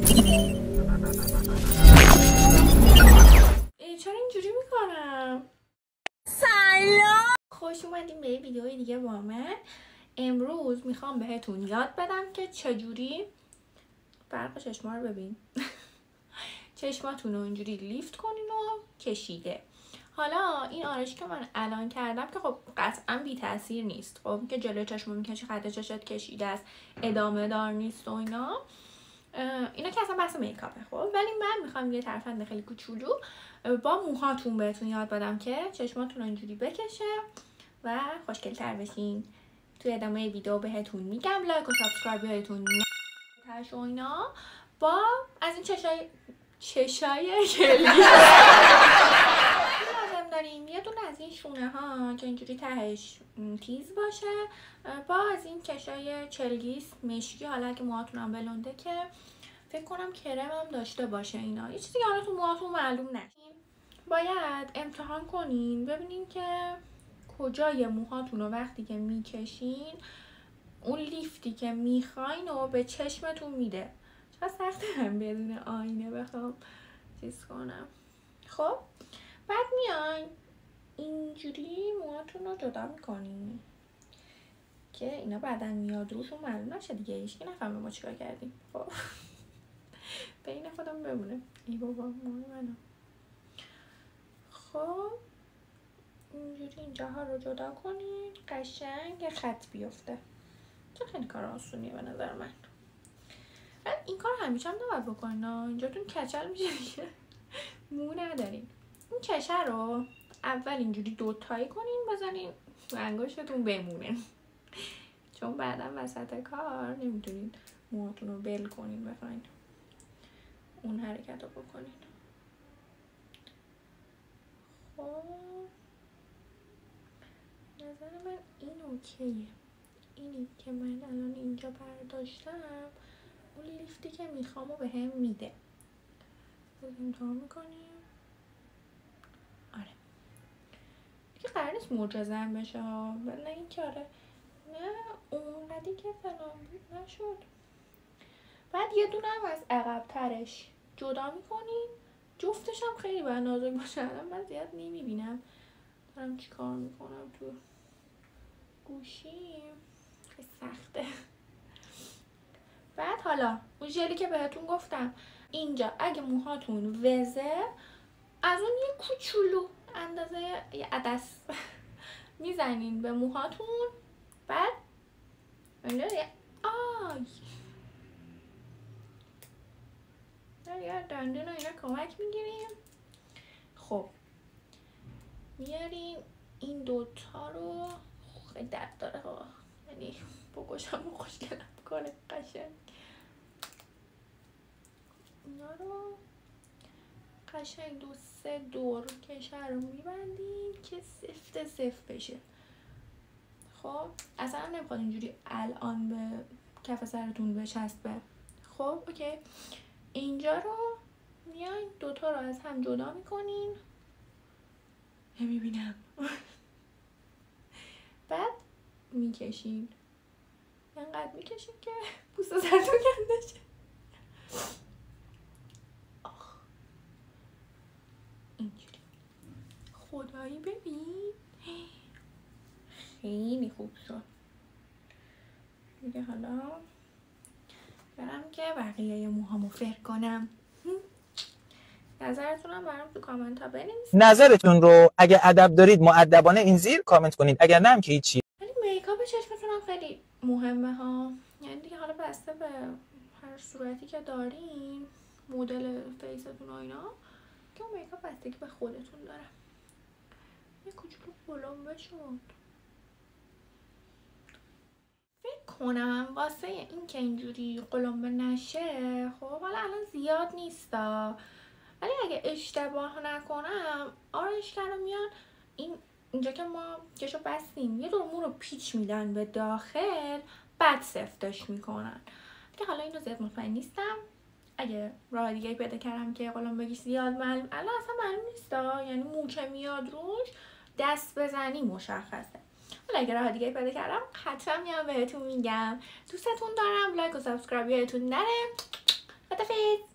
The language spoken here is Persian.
چرا اینجوری میکنم؟ سلام، خوش اومدیم به یه ویدیوی دیگه با من. امروز میخوام بهتون یاد بدم که چجوری فرق چشما رو ببین چشماتون رو اینجوری لیفت کنین و کشیده. حالا این آرایشی که من الان کردم که خب قطعا بی تاثیر نیست، خب که جلوی چشم میکشی، خط چشت کشیده است، ادامه دار نیست و اینا که اصلا بحث میکاپه. خب ولی من میخوام یه ترفند خیلی کوچولو با موهاتون بهتون یاد بدم که چشماتون رو اینجوری بکشه و خوشگل‌تر بشین. توی ادامه ویدیو بهتون میگم لایک و سابسکرایب یادتون نره و اینا. با از این چشای کلی لازم داریم یه دونه از این شونه ها که اینجوری تهش تیز باشه، با از این چشای چلگیس مشکی، حالا که موهاتون هم بلنده که فکر کنم کرم هم داشته باشه. اینا یه چیزی حالا تو موهاتون معلوم نشه. باید امتحان کنین ببینین که کجای موهاتون رو وقتی که میکشین اون لیفتی که میخواین و به چشمتون میده. چقدر سخته هم بدون آینه بخوام چیز کنم. خب بعد میاین اینجوری موهاتون رو جدا میکنین که اینا بعدن میاد روشون معلوم نشه دیگه، هیچکی نفهمه ما چیکار کردیم. خب بین خودم بمونه. ای بابا موهای منم. خب اینجوری اینجاها رو جدا کنین قشنگ یه خط بیفته، که خیلی کار آسونیه به نظر من. بعد این کار همیشه هم نباید بکنین، اینجاتون کچل میشه دیگه مو ندارین. این چشه رو اول اینجوری دوتایی کنین بزنین انگشتتون بمونه، چون بعدا وسط کار نمیتونین موهاتون رو بل کنین بخواین اون حرکت رو بکنین. خب نظر من این اوکیه. اینی که من الان اینجا برداشتم اون لیفتی که میخوام و به هم میده. امتحان میکنیم. آره دیگه قرار نیست معجزه‌ام بشه ها، ولی نه این که آره نه اونقدی که فلان بود نشد. بعد یه دونه هم از عقب ترش جدا میکنین. جفتش هم خیلی باید نازک باشه. الان من زیاد نمیبینم دارم چی کار میکنم تو گوشیم، خیلی سخته. بعد حالا اون ژلی که بهتون گفتم اینجا اگه موهاتون وزه از اون یه کوچولو اندازه یه عدس میزنین به موهاتون. بعد یه دندون اینا کمک میگیریم. خب میاریم این دوتا رو، خیلی درد داره ها، یعنی بگوشم و خوشگلم کنه قشنگ. اینا رو قشنگ 2-3 دور کشه رو میبندیم که سفت بشه. خب اصلا نمیخواد اینجوری الان به کف سرتون بچسبه. خب اوکی، اینجا رو میاین دوتا رو از هم جدا میکنین. نمیبینم بعد میکشین، اینقدر میکشین که پوست سرتون کنده شه. اینجوری خدایی ببین خیلی خوب شد دیگه. حالا برم که بقیه موهامو فر کنم. نظرتونم برام تو کامنت ها بنویسید. نظرتون رو اگه ادب دارید مؤدبانه این زیر کامنت کنید، اگر نه هم که هیچی. ولی میکاپ چشمتون هم خیلی مهمه ها، یعنی دیگه حالا بسته به هر صورتی که دارین، مدل فیستون و اینا، که اون میکاپ بستگی به خودتون داره. یه کوچولو بلنبه شد. فکر کنم واسه این که اینجوری قلمبه نشه، خب حالا الان زیاد نیستا، ولی اگه اشتباه نکنم آرایشگرا میان اینجا که ما کشو بستیم یه دور مو رو پیچ میدن به داخل، بعد سفتش میکنن. که حالا اینو زیاد مطمئن نیستم، اگه راه دیگه پیدا کردم که قلمبگیش زیاد معلوم، الان اصلا معلوم نیستا، یعنی مو که میاد روش دست بزنی مشخصه. حالا اگه راه دیگه پیدا کردم حتما میام بهتون میگم. دوستتون دارم. لایک و سابسکرایب یادتون نره. خدافظ.